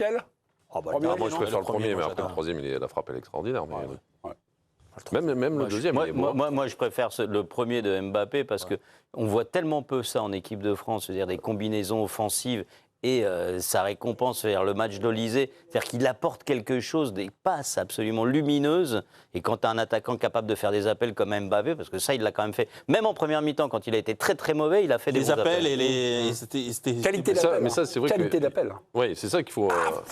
Quel Moi, je préfère le premier, mais après le troisième, la frappe, elle est extraordinaire. Même le deuxième. Moi, je préfère le premier de Mbappé parce qu'on voit tellement peu ça en équipe de France, c'est-à-dire des combinaisons offensives et ça récompense le match d'Olysée. C'est-à-dire qu'il apporte quelque chose, des passes absolument lumineuses. Et quand tu as un attaquant capable de faire des appels comme Mbappé, parce que ça, il l'a quand même fait, même en première mi-temps, quand il a été très très mauvais, il a fait des appels. Et qualité d'appel. Mais ça, c'est vrai qualité d'appel. Oui, c'est ça qu'il faut.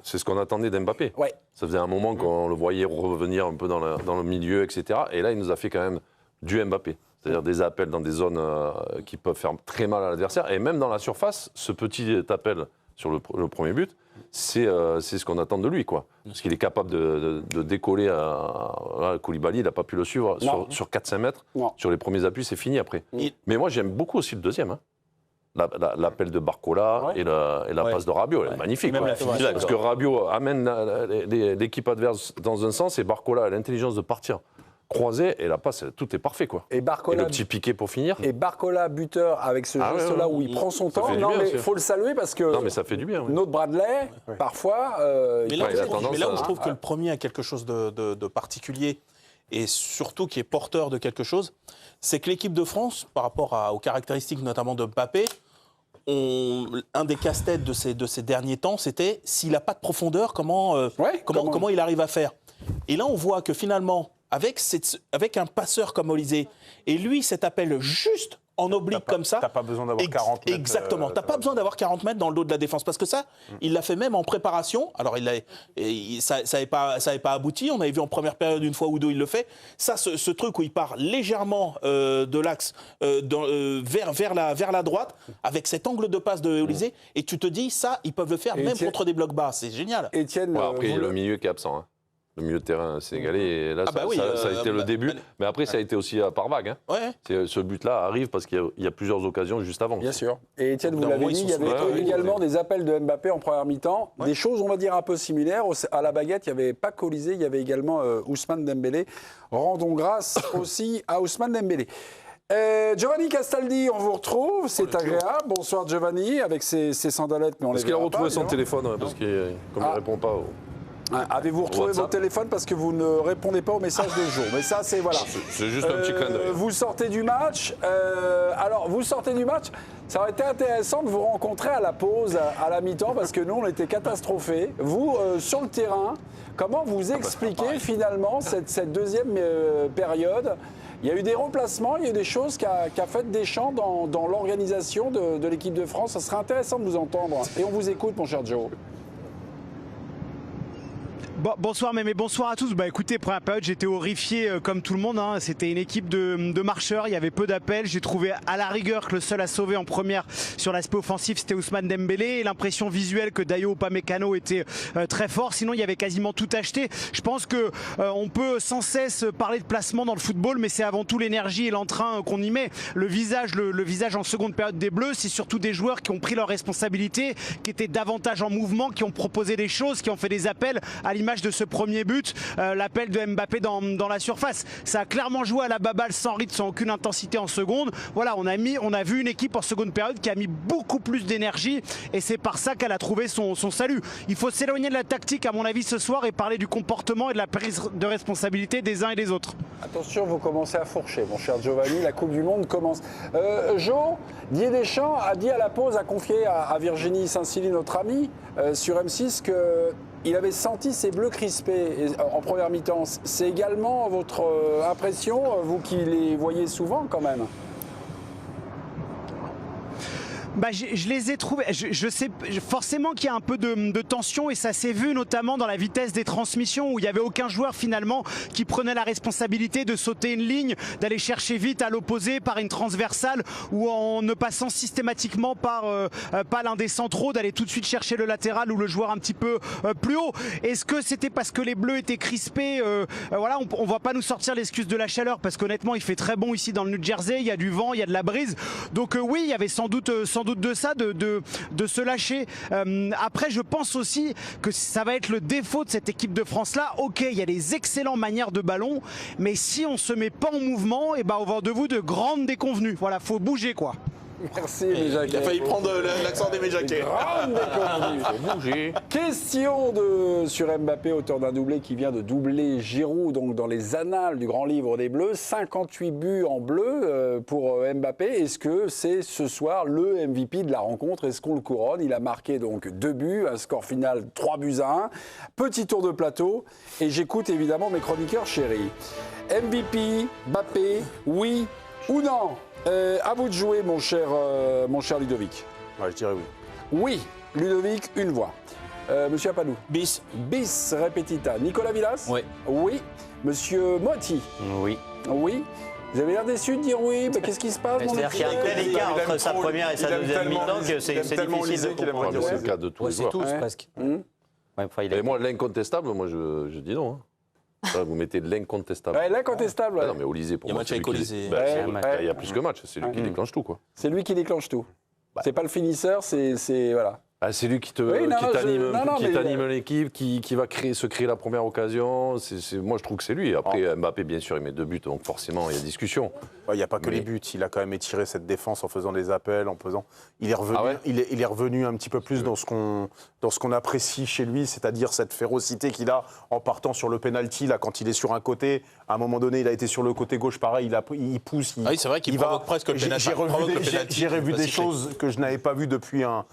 C'est ce qu'on attendait d'Mbappé. Ouais. Ça faisait un moment qu'on le voyait revenir un peu dans le milieu, etc. Et là, il nous a fait quand même du Mbappé. C'est-à-dire des appels dans des zones qui peuvent faire très mal à l'adversaire. Et même dans la surface, ce petit appel sur le premier but, c'est ce qu'on attend de lui, quoi. Parce qu'il est capable de décoller à Koulibaly, il n'a pas pu le suivre sur 4-5 mètres. Non. Sur les premiers appuis, c'est fini après. Mais moi, j'aime beaucoup aussi le deuxième. L'appel de Barcola et la passe de Rabiot, elle est magnifique. Parce que Rabiot amène l'équipe adverse dans un sens et Barcola a l'intelligence de partir croisé et la passe, tout est parfait, quoi. Et Barcola, le petit piqué pour finir. Et Barcola, buteur, avec ce geste-là où il prend son temps. Non, mais il faut le saluer parce que. Non, mais ça fait du bien. Notre Bradley, parfois. Mais là où je trouve que le premier a quelque chose de particulier et surtout qui est porteur de quelque chose, c'est que l'équipe de France, par rapport aux caractéristiques notamment de Mbappé, un des casse-têtes de ces derniers temps, c'était s'il n'a pas de profondeur, comment il arrive à faire. Et là, on voit que finalement, avec un passeur comme Olysée, et lui, cet appel juste en oblique comme ça. T'as pas besoin d'avoir 40 mètres. Exactement. T'as pas besoin d'avoir 40 mètres dans le dos de la défense. Parce que ça, il l'a fait même en préparation. Alors, ça n'avait pas abouti. On avait vu en première période une fois ou deux, il le fait. Ça, ce truc où il part légèrement de l'axe vers la droite, avec cet angle de passe de Olysée, et tu te dis, ça, ils peuvent le faire même contre des blocs bas. C'est génial. Étienne, après, il y a le milieu qui est absent. Le milieu de terrain sénégalais, et là, ça a été le début. Mais après, ça a été aussi par vague. Ce but-là arrive parce qu'il y a plusieurs occasions juste avant. Bien sûr. Et Étienne, vous l'avez dit, il y avait également des appels de Mbappé en première mi-temps. Des choses, on va dire, un peu similaires. À la baguette, il n'y avait pas qu'Olysée, il y avait également Ousmane Dembélé. Rendons grâce aussi à Ousmane Dembélé. Giovanni Castaldi, on vous retrouve, c'est agréable. Bonsoir Giovanni, avec ses sandalettes. Est-ce qu'il a retrouvé son téléphone parce qu'il ne répond pas Avez-vous retrouvé votre téléphone parce que vous ne répondez pas aux messages des jours. Mais ça, c'est voilà. C'est juste un petit clin d'œil. Vous sortez du match. Alors, vous sortez du match. Ça aurait été intéressant de vous rencontrer à la pause, à la mi-temps, parce que nous, on était catastrophés. Vous, sur le terrain, comment vous expliquez finalement cette deuxième période ? Il y a eu des remplacements, il y a eu des choses qu'a fait Deschamps dans l'organisation de l'équipe de France. Ça serait intéressant de vous entendre. Et on vous écoute, mon cher Joe. Bonsoir mais bonsoir à tous. Écoutez, première période, j'étais horrifié comme tout le monde. C'était une équipe de marcheurs, il y avait peu d'appels. J'ai trouvé à la rigueur que le seul à sauver en première sur l'aspect offensif, c'était Ousmane Dembélé. Et l'impression visuelle que Dayo Upamecano était très fort. Sinon, il y avait quasiment tout acheté. Je pense que on peut sans cesse parler de placement dans le football, mais c'est avant tout l'énergie et l'entrain qu'on y met. Le visage en seconde période des Bleus, c'est surtout des joueurs qui ont pris leurs responsabilités, qui étaient davantage en mouvement, qui ont proposé des choses, qui ont fait des appels à l'image de ce premier but, l'appel de Mbappé dans la surface. Ça a clairement joué à la baballe, sans rythme, sans aucune intensité en seconde. Voilà, on a vu une équipe en seconde période qui a mis beaucoup plus d'énergie et c'est par ça qu'elle a trouvé son salut. Il faut s'éloigner de la tactique à mon avis ce soir et parler du comportement et de la prise de responsabilité des uns et des autres. Attention, vous commencez à fourcher, mon cher Giovanni, la Coupe du Monde commence. Jo, Didier Deschamps a dit à la pause, a confié à Virginie Saint-Silly, notre amie, sur M6, qu'il avait senti ses bleus crispés en première mi-temps. C'est également votre impression, vous qui les voyez souvent quand même? Je les ai trouvés. Je sais forcément qu'il y a un peu de tension et ça s'est vu notamment dans la vitesse des transmissions où il n'y avait aucun joueur finalement qui prenait la responsabilité de sauter une ligne, d'aller chercher vite à l'opposé par une transversale ou en ne passant systématiquement par l'un des centraux, d'aller tout de suite chercher le latéral ou le joueur un petit peu plus haut. Est-ce que c'était parce que les Bleus étaient crispés? Voilà, on ne va pas nous sortir l'excuse de la chaleur parce qu'honnêtement il fait très bon ici dans le New Jersey, il y a du vent, il y a de la brise. Donc oui, il y avait sans doute de ça, de se lâcher. Après, je pense aussi que ça va être le défaut de cette équipe de France-là. Ok, il y a des excellentes manières de ballon, mais si on se met pas en mouvement, on va avoir de vous de grandes déconvenues. Voilà, faut bouger quoi. Merci, mes Jacquet. Il a failli prendre l'accent des Méjaquets. Grande déconvenue. Question sur Mbappé, auteur d'un doublé qui vient de doubler Giroud, donc dans les annales du grand livre des Bleus. 58 buts en bleu pour Mbappé. Est-ce que c'est ce soir le MVP de la rencontre? Est-ce qu'on le couronne? Il a marqué donc 2 buts, un score final 3-1. Petit tour de plateau et j'écoute évidemment mes chroniqueurs chéris. MVP, Mbappé, oui ou non? À vous de jouer, mon cher Ludovic. Ouais, je dirais oui. Oui, Ludovic, une voix. Monsieur Apadou. Bis. Bis repetita. Nicolas Villas. Oui. Oui. Monsieur Motti. Oui. Oui. Vous avez l'air déçu de dire oui. Mais qu'est-ce qui se passe? C'est-à-dire qu'il y a un tel écart entre sa première et sa deuxième mi-temps que c'est difficile de comprendre. C'est le cas de tous les C'est joueurs. tous presque. Ouais, enfin, il a- Et moi, l'incontestable, moi, je dis non. Hein. Vous mettez de l'incontestable. Ouais, l'incontestable. Ah ouais. non, mais Olysée, pour Il y a moi, match c'est lui avec qui- Olysée. Bah, Ouais, il y a plus que match, c'est lui qui déclenche tout, quoi. C'est lui qui déclenche tout. C'est pas le finisseur, c'est voilà. Ah, c'est lui qui Oui, non, t'anime mais- t'anime l'équipe, qui va se créer la première occasion. Moi, je trouve que c'est lui. Après, Mbappé, bien sûr, il met 2 buts, donc forcément, il y a discussion. Il n'y a pas que Mais- les buts, il a quand même étiré cette défense en faisant des appels, en pesant. Il est revenu, Ah ouais il est revenu un petit peu plus dans ce qu'on apprécie chez lui, c'est-à-dire cette férocité qu'il a en partant sur le penalty, là, quand il est sur un côté. À un moment donné, il a été sur le côté gauche, pareil, il pousse. Ah oui, c'est vrai qu'il provoque presque le penalty. J'ai revu des choses que je n'avais pas vues depuis un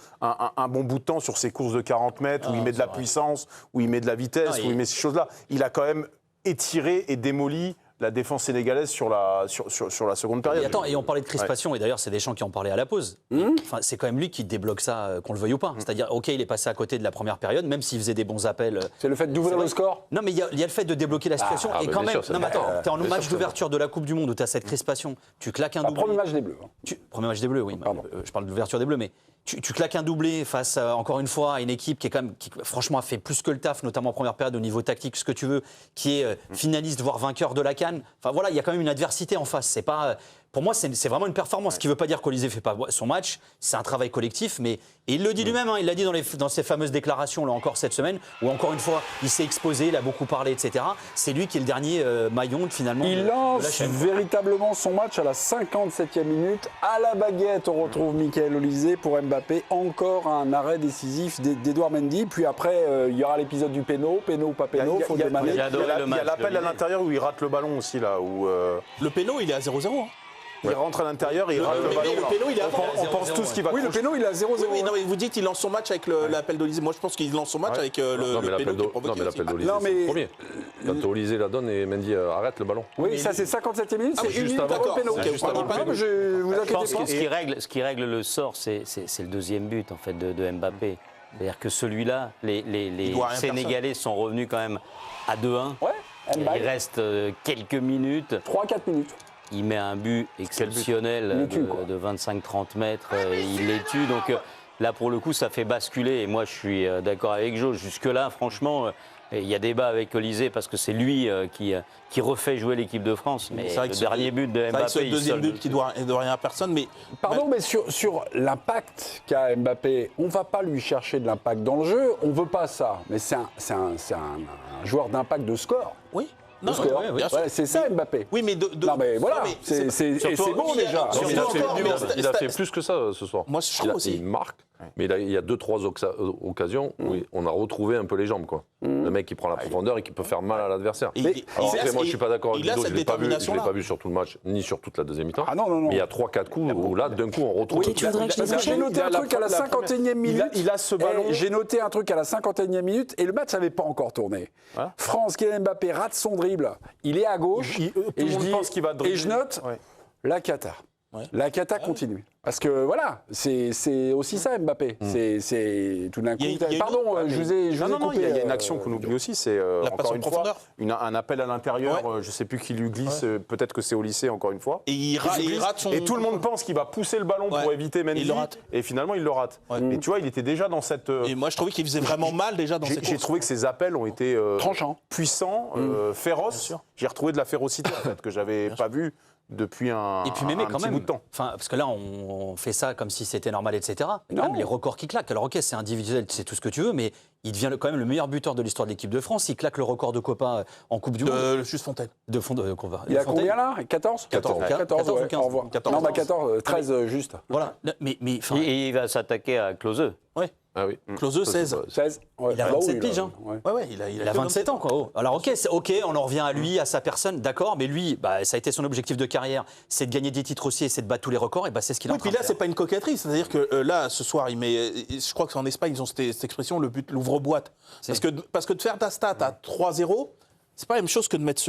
bon bout de temps sur ses courses de 40 mètres, où il met de la puissance, où il met de la vitesse, où il met ces choses-là. Il a quand même étiré et démoli la défense sénégalaise sur la seconde période. Et attends, et on parlait de crispation, et d'ailleurs, c'est Deschamps qui en parlait à la pause. Enfin, c'est quand même lui qui débloque ça, qu'on le veuille ou pas. C'est-à-dire, OK, il est passé à côté de la première période, même s'il faisait des bons appels. C'est le fait d'ouvrir le score. Non, mais il y a le fait de débloquer la situation. Ah, et bah, quand bien même, sûr, non, mais attends, t'es en bien match sûr, d'ouverture de la Coupe du Monde où t'as cette crispation, tu claques un doublé. Premier match des Bleus. Premier match des Bleus, oui. Pardon. Je parle de l'ouverture des Bleus, mais tu claques un doublé face, encore une fois, à une équipe qui, franchement, a fait plus que le taf, notamment en première période, au niveau tactique, ce que tu veux, qui est finaliste, voire vainqueur de la CAN. Enfin, voilà, il y a quand même une adversité en face. C'est pas, pour moi, c'est vraiment une performance. Ce qui ne veut pas dire qu'Olysée ne fait pas son match. C'est un travail collectif, mais et il le dit lui-même. Il l'a dit dans ses fameuses déclarations, là encore cette semaine, où encore une fois, il s'est exposé, il a beaucoup parlé, etc. C'est lui qui est le dernier maillon, finalement. Il de la lance chaîne. véritablement son match à la 57e minute. À la baguette, on retrouve Michael Olysée pour Mbappé. Encore un arrêt décisif d'Edouard Mendy. Puis après, il y aura l'épisode du péno ou pas péno. Il y a J'ai adoré le match l'appel de à Lille. l'intérieur où il rate le ballon aussi, là. Où, Le péno, il est à 0-0. Hein. il rentre à l'intérieur et il rate le ballon. le péno, il est à On pense tous qu'il va Oui, le péno, il est à 0-0. Oui, non, mais vous dites qu'il lance son match avec l'appel d'Olysée. Moi, je pense qu'il lance son match avec Non, mais le péno qui est non, provoqué mais aussi. l'appel d'Olysée, non, c'est mais- le premier. Quand Olysée la donne et Mendy arrête le ballon. Oui, ça c'est 57e minute, Ah c'est oui, une juste minute avant avant. le péno. C'est juste avant le Non, péno. mais vous Je pense inquiétez que pas. ce qui règle le sort, c'est le deuxième but en fait de Mbappé. C'est-à-dire que celui-là, les doit rien Sénégalais sont revenus quand même à 2-1. Ouais, Il Mbappé, reste quelques minutes. 3-4 minutes. Il met un but exceptionnel Il les tue, quoi. de 25-30 mètres. Il les tue. Donc là, pour le coup, ça fait basculer. Et moi, je suis d'accord avec Jo. Jusque-là, franchement, il y a débat avec Olysée parce que c'est lui qui refait jouer l'équipe de France. Mais C'est vrai le que dernier but de C'est vrai que Mbappé, c'est le deuxième il but qui doit rien à personne. Mais Pardon, mais sur l'impact qu'a Mbappé, on ne va pas lui chercher de l'impact dans le jeu, on ne veut pas ça. Mais c'est un joueur d'impact de score. oui. De Non, score. ouais, bien sûr. Ouais, c'est ça Mbappé. Oui, mais Non mais voilà, non, mais et c'est surtout- bon il y a- déjà. surtout Il a fait, encore, mais il a fait plus que ça ce soir. Moi, je trouve aussi. Il marque, mais il y a 2-3 occasions où on a retrouvé un peu les jambes. Quoi. Le mec qui prend la profondeur et qui peut faire mal à l'adversaire. Et- Alors il a- après, moi je suis pas d'accord avec il a Guido, cette je ne l'ai détermination-là. pas vu sur tout le match, ni sur toute la deuxième mi-temps. Ah non, non, non. Mais il y a 3-4 coups où là, d'un coup, on retrouve. Ok, tu voudrais que je les Parce que j'ai enchaîne noté un truc à la 51e minute. Il a ce ballon. Et j'ai noté un truc à la 51e minute et le match n'avait pas encore tourné. Hein France, Kylian Mbappé rate son dribble. Il est à gauche. Tout le monde pense qu'il va dribbler. Et je note Ouais. la cata. Ouais. La cata continue. Parce que voilà, c'est aussi ça Mbappé. C'est tout d'un coup. Il y a une Pardon, autre- je vous ai Non, coupé. il y a une action qu'on oublie aussi, c'est La passe encore en une fois profondeur. un appel à l'intérieur. Je ne sais plus qui lui glisse, peut-être que c'est au lycée encore une fois. Et il rate son. Et tout le monde pense qu'il va pousser le ballon pour Ouais. éviter Mendy. Il le rate. Et finalement, il le rate. Ouais. Et tu vois, il était déjà dans cette. Et moi, je trouvais qu'il faisait vraiment mal déjà dans ses J'ai courses. trouvé que ses appels ont été Tranchants. puissants, féroces. sûr. J'ai retrouvé de la férocité en fait, que j'avais pas vu depuis un, Et puis Mémé, un quand petit même, bout de temps. enfin, parce que là, on fait ça comme si c'était normal, etc. Mais quand Non. même, les records qu'il claque. Alors, ok, c'est individuel, c'est tout ce que tu veux, mais il devient quand même le meilleur buteur de l'histoire de l'équipe de France. Il claque le record de Copa en Coupe du Monde. Juste Fontaine. Il a combien là 14 14 14, ouais, 15. au revoir. 14, non, 14, 13 juste. Voilà. Mais Il va s'attaquer à Klose. Ah oui. Klose, 16. 16. Ouais. Il a Ah bah 27 oui, piges, là, hein. ouais. Ouais, il a 27 ans, quoi. Oh. Alors, ok, on en revient à lui, à sa personne, d'accord, mais lui, ça a été son objectif de carrière, c'est de gagner des titres aussi et c'est de battre tous les records, et c'est ce qu'il a. Oui, puis là, c'est pas une coquetterie, c'est-à-dire que là, ce soir, je crois que c'est en Espagne, ils ont cette expression, le but, l'ouvre-boîte. Parce que de faire ta stat à 3-0, c'est pas la même chose que de mettre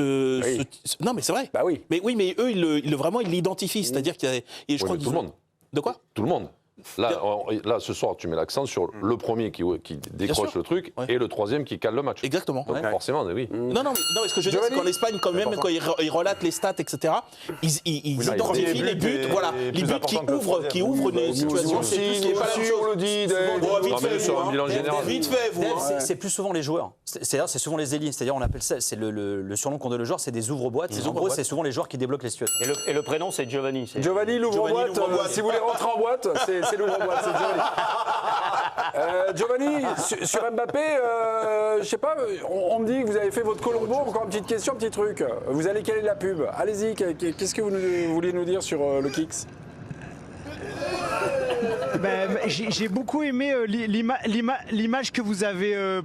Non, mais c'est vrai. Bah oui. Mais eux, ils l'identifient, c'est-à-dire qu'il y a. Et je crois tout le monde. De quoi? Tout le monde. Là, ce soir, tu mets l'accent sur le premier qui décroche le truc et le troisième qui cale le match. Exactement. Donc forcément, oui. Non, mais ce que je veux dire, c'est qu'en Espagne, quand ils relatent les stats, etc., ils identifient les buts, les buts qui ouvrent une situation. C'est pas la même chose, on le dit. Sur un bilan général. Vite fait, vous. C'est plus souvent les joueurs. C'est souvent les ailiers. C'est-à-dire, on appelle ça, c'est le surnom qu'on donne aux joueurs, c'est des ouvre-boîtes. En gros, c'est souvent les joueurs qui débloquent les situations. Et le prénom, c'est Giovanni. Giovanni l'ouvre-boîte. Si vous voulez rentrer en boîte, c'est l'ouvre-boîte, c'est Giovanni. Giovanni, sur Mbappé, je sais pas, on me dit que vous avez fait votre Colombo. Encore une petite question, un petit truc. Vous allez caler la pub. Allez-y, qu'est-ce que vous voulez nous dire sur le Kicks? J'ai beaucoup aimé l'image que vous avez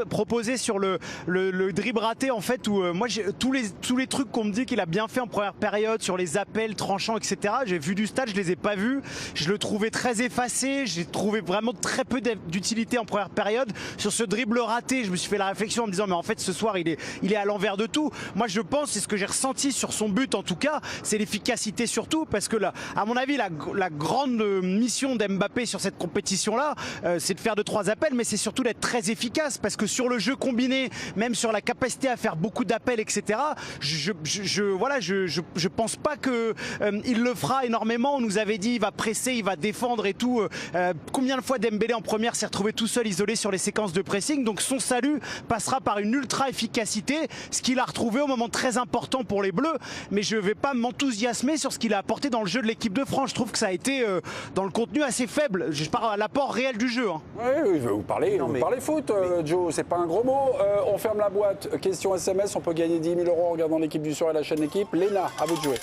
proposée sur le dribble raté, en fait, où moi tous les trucs qu'on me dit qu'il a bien fait en première période sur les appels tranchants, etc. J'ai vu du stade, je les ai pas vus. Je le trouvais très effacé. J'ai trouvé vraiment très peu d'utilité en première période. Sur ce dribble raté, je me suis fait la réflexion en me disant mais en fait ce soir il est à l'envers de tout. Moi je pense, c'est ce que j'ai ressenti sur son but en tout cas, c'est l'efficacité surtout, parce que là, à mon avis, la grande mission d'Mbappé sur cette compétition-là, c'est de faire 2-3 appels, mais c'est surtout d'être très efficace, parce que sur le jeu combiné, même sur la capacité à faire beaucoup d'appels, etc., je pense pas que il le fera énormément. On nous avait dit il va presser, il va défendre et tout. Combien de fois Dembélé en première s'est retrouvé tout seul, isolé sur les séquences de pressing? Donc son salut passera par une ultra efficacité, ce qu'il a retrouvé au moment très important pour les Bleus, mais je vais pas m'enthousiasmer sur ce qu'il a apporté dans le jeu de l'équipe de France. Je trouve que ça a été dans le contenu assez faible. Je parle à l'apport réel du jeu. Hein. Oui, vous parlez foot, Joe, c'est pas un gros mot. On ferme la boîte. Question SMS, on peut gagner 10 000 € en regardant l'équipe du soir et la chaîne L'équipe. Léna, à vous de jouer.